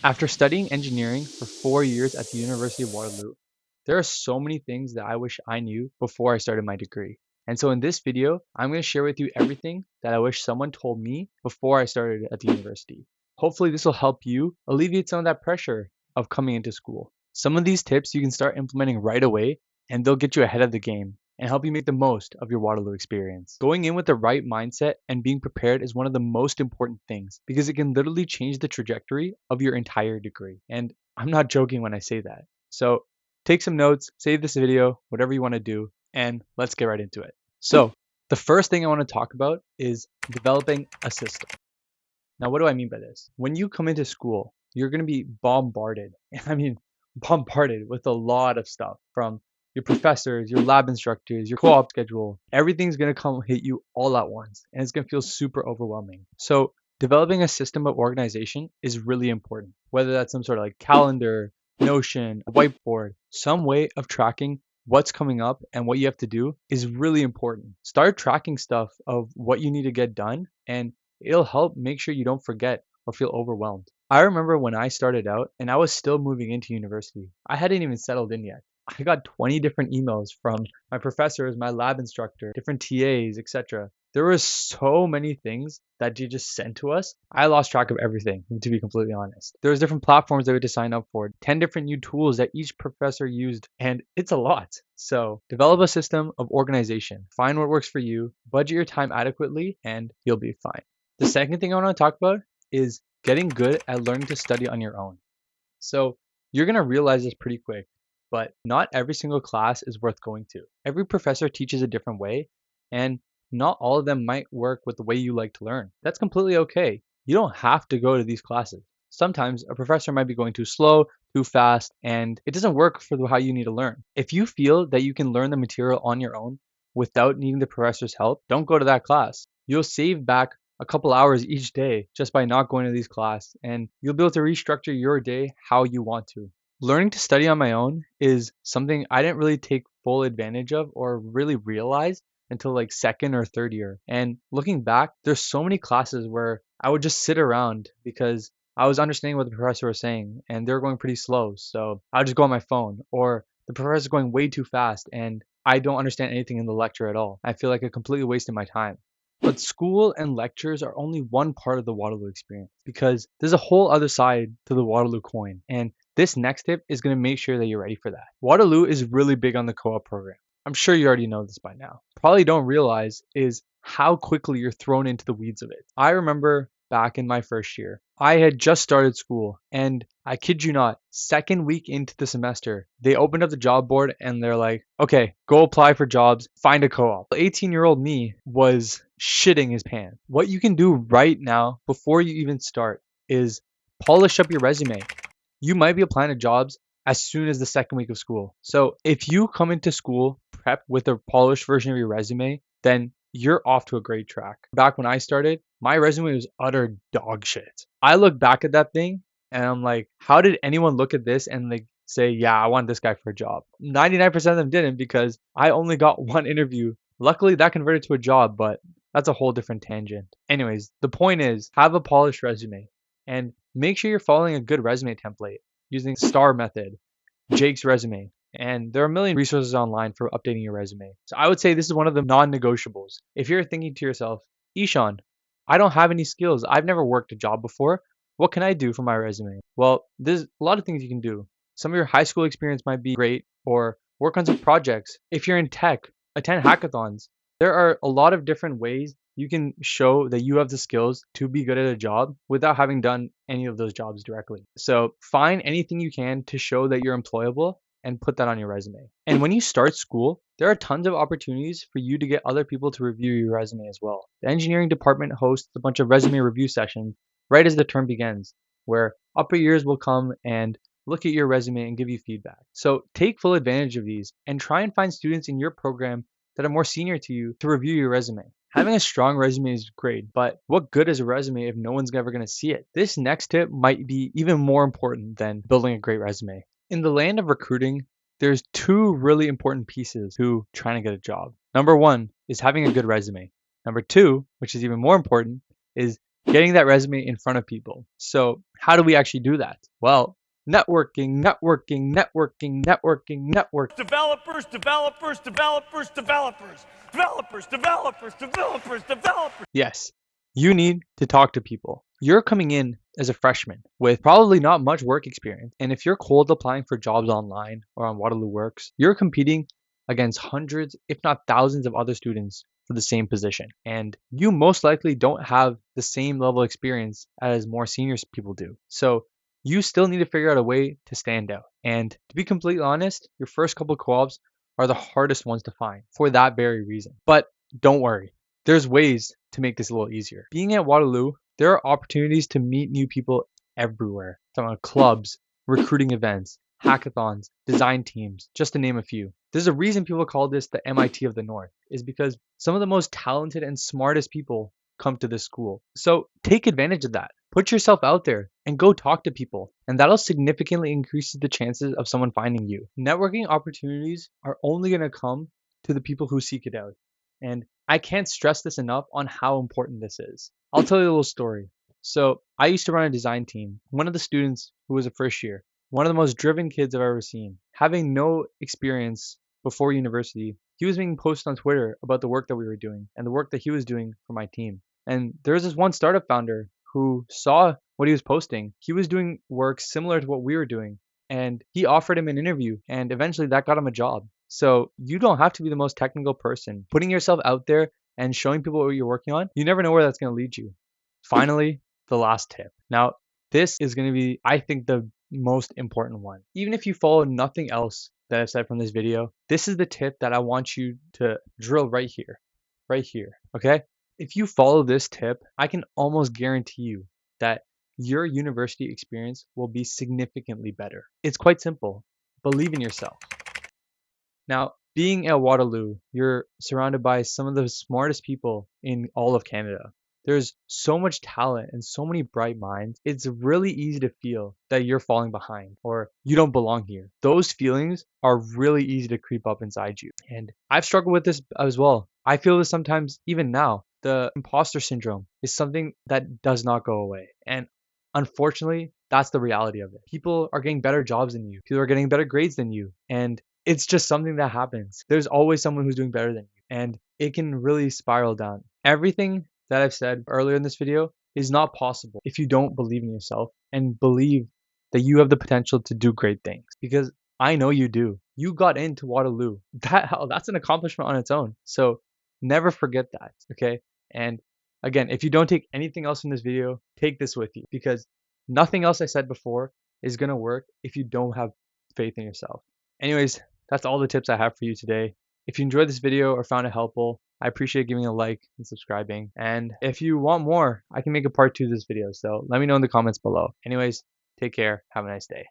After studying engineering for 4 years at the University of Waterloo, there are so many things that I wish I knew before I started my degree. And so in this video, I'm going to share with you everything that I wish someone told me before I started at the university. Hopefully this will help you alleviate some of that pressure of coming into school. Some of these tips you can start implementing right away and they'll get you ahead of the game and help you make the most of your Waterloo experience. Going in with the right mindset and being prepared is one of the most important things because it can literally change the trajectory of your entire degree. And I'm not joking when I say that. So take some notes, save this video, whatever you want to do, and let's get right into it. So the first thing I want to talk about is developing a system. Now, what do I mean by this? When you come into school, you're going to be bombarded. I mean, bombarded with a lot of stuff from your professors, your lab instructors, your co-op schedule. Everything's going to come hit you all at once, and it's going to feel super overwhelming. So, developing a system of organization is really important, whether that's some sort of like calendar, Notion, a whiteboard, some way of tracking what's coming up and what you have to do is really important. Start tracking stuff of what you need to get done and it'll help make sure you don't forget or feel overwhelmed. I remember when I started out and I was still moving into university. I hadn't even settled in yet. I got 20 different emails from my professors, my lab instructor, different TAs, etc. There were so many things that you just sent to us. I lost track of everything, to be completely honest. There was different platforms that we had to sign up for, 10 different new tools that each professor used, and it's a lot. So develop a system of organization. Find what works for you, budget your time adequately, and you'll be fine. The second thing I want to talk about is getting good at learning to study on your own. So you're going to realize this pretty quick, but not every single class is worth going to. Every professor teaches a different way, and not all of them might work with the way you like to learn. That's completely okay. You don't have to go to these classes. Sometimes a professor might be going too slow, too fast, and it doesn't work for how you need to learn. If you feel that you can learn the material on your own without needing the professor's help, don't go to that class. You'll save back a couple hours each day just by not going to these classes, and you'll be able to restructure your day how you want to. Learning to study on my own is something I didn't really take full advantage of or really realize until like second or third year. And looking back, there's so many classes where I would just sit around because I was understanding what the professor was saying and they were going pretty slow. So I'll just go on my phone, or the professor's going way too fast and I don't understand anything in the lecture at all. I feel like I completely wasted my time. But school and lectures are only one part of the Waterloo experience because there's a whole other side to the Waterloo coin. And this next tip is going to make sure that you're ready for that. Waterloo is really big on the co-op program. I'm sure you already know this by now. Probably don't realize is how quickly you're thrown into the weeds of it. I remember back in my first year, I had just started school and I kid you not, second week into the semester, they opened up the job board and they're like, okay, go apply for jobs, find a co-op. 18-year-old me was shitting his pants. What you can do right now before you even start is polish up your resume. You might be applying to jobs as soon as the second week of school. So if you come into school prep with a polished version of your resume, then you're off to a great track. Back when I started, my resume was utter dog shit. I look back at that thing and I'm like, how did anyone look at this and like say, yeah, I want this guy for a job? 99% of them didn't because I only got one interview. Luckily, that converted to a job, but that's a whole different tangent. Anyways, the point is have a polished resume and make sure you're following a good resume template using STAR method, Jake's resume, and there are a million resources online for updating your resume. So I would say this is one of the non-negotiables. If you're thinking to yourself, Ishan, I don't have any skills. I've never worked a job before. What can I do for my resume? Well, there's a lot of things you can do. Some of your high school experience might be great, or work on some projects. If you're in tech, attend hackathons. There are a lot of different ways you can show that you have the skills to be good at a job without having done any of those jobs directly. So find anything you can to show that you're employable and put that on your resume. And when you start school, there are tons of opportunities for you to get other people to review your resume as well. The engineering department hosts a bunch of resume review sessions right as the term begins, where upper years will come and look at your resume and give you feedback. So take full advantage of these and try and find students in your program that are more senior to you to review your resume. Having a strong resume is great, but what good is a resume if no one's ever going to see it? This next tip might be even more important than building a great resume. In the land of recruiting, there's two really important pieces to trying to get a job. Number one is having a good resume. Number two, which is even more important, is getting that resume in front of people. So how do we actually do that? Well, networking, networking, networking, networking, network. Developers, developers, developers, developers, developers, developers, developers, developers. Yes, you need to talk to people. You're coming in as a freshman with probably not much work experience. And if you're cold applying for jobs online or on Waterloo Works, you're competing against hundreds, if not thousands, of other students for the same position. And you most likely don't have the same level of experience as more senior people do. So you still need to figure out a way to stand out. And to be completely honest, your first couple co-ops are the hardest ones to find for that very reason. But don't worry, there's ways to make this a little easier. Being at Waterloo, there are opportunities to meet new people everywhere. From clubs, recruiting events, hackathons, design teams, just to name a few. There's a reason people call this the MIT of the North, is because some of the most talented and smartest people come to this school. So take advantage of that. Put yourself out there and go talk to people, and that'll significantly increase the chances of someone finding you. Networking opportunities are only going to come to the people who seek it out. And I can't stress this enough on how important this is. I'll tell you a little story. So I used to run a design team. One of the students who was a first year, one of the most driven kids I've ever seen, having no experience before university, he was being posted on Twitter about the work that we were doing and the work that he was doing for my team. And there was this one startup founder who saw what he was posting. He was doing work similar to what we were doing, and he offered him an interview, and eventually that got him a job. So you don't have to be the most technical person. Putting yourself out there and showing people what you're working on, you never know where that's going to lead you. Finally, the last tip. Now, this is going to be, I think, the most important one. Even if you follow nothing else that I've said from this video, this is the tip that I want you to drill right here. Right here. Okay? If you follow this tip, I can almost guarantee you that your university experience will be significantly better. It's quite simple. Believe in yourself. Now, being at Waterloo, you're surrounded by some of the smartest people in all of Canada. There's so much talent and so many bright minds. It's really easy to feel that you're falling behind or you don't belong here. Those feelings are really easy to creep up inside you. And I've struggled with this as well. I feel this sometimes even now. The imposter syndrome is something that does not go away. And unfortunately, that's the reality of it. People are getting better jobs than you. People are getting better grades than you. And it's just something that happens. There's always someone who's doing better than you, and it can really spiral down. Everything that I've said earlier in this video is not possible if you don't believe in yourself and believe that you have the potential to do great things, because I know you do. You got into Waterloo. That's an accomplishment on its own. So never forget that, okay? And again, if you don't take anything else from this video, take this with you, because nothing else I said before is going to work if you don't have faith in yourself. Anyways, that's all the tips I have for you today. If you enjoyed this video or found it helpful, I appreciate giving a like and subscribing. And if you want more, I can make a part 2 of this video. So let me know in the comments below. Anyways, take care. Have a nice day.